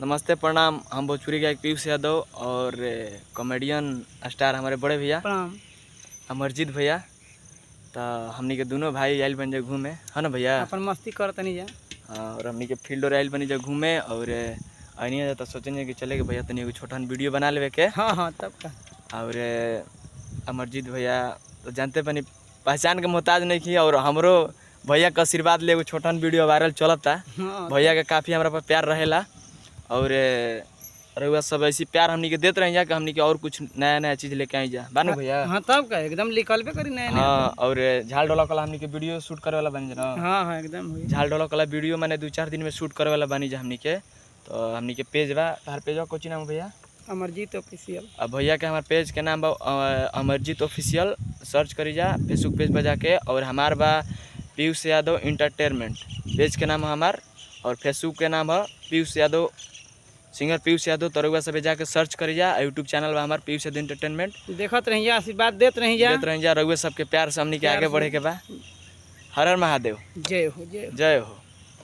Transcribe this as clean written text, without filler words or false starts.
नमस्ते प्रणाम। हम भोजपुरी गायक पीयूष यादव और कॉमेडियन स्टार हमारे बड़े भैया अमरजीत भैया। तो हमनी के दोनों भाई आयल बन जाए घूमे, है ना भैया? अपन मस्ती करते नहीं जा। हाँ, और हमनी के फील्ड और आयल बनी जाए घूमे और आनी तो सोचेंगे कि चले भैया तनी एगो छोटा वीडियो बना लेवे के। हाँ तब का। और अमरजीत भैया तो जानते बनी पहचान के मोहताज नहीं की, और हमरो भैया का आशीर्वाद ले एगो छोटा वीडियो वायरल चलता। भैया के काफ़ी हमारा पर प्यार रहेला और रउआ सब ऐसी प्यार हमनी के देते रही जा कि हमनी के और कुछ नया नया चीज़ लेके आई जा बानू भैया। हाँ तब का एकदम निकलबे करी नया। हाँ, और झाल ढोलक वाला हमनी के वीडियो शूट करे वाला बनी जा। हाँ एकदम झाल ढोलक वाला वीडियो मैंने 2-4 दिन में शूट करे वाला बनी जा हमनी के। तो हमनी के पेज बा, तार पेज कोची नाम भैया? अमरजीत ऑफिशियल। अब भैया के हमारे पेज के नाम बा अमरजीत ऑफिशियल, सर्च करी जा फेसबुक पेज पर जाके। और हमार बा पीयूष यादव इंटरटेनमेंट पेज के नाम हमार, और फेसबुक के नाम है पीयूष यादव, सिंगर पीयूष यादव। तो रउआ सब जाके सर्च करी जा। यूट्यूब चैनल बा हमार पीयूष यादव इंटरटेनमेंट। देखत रही जा, आशीर्वाद देते रही जा। रउआ सबके प्यार से हमनी के आगे बढ़े के बा। हर हर महादेव। जय हो जय हो। जय हो।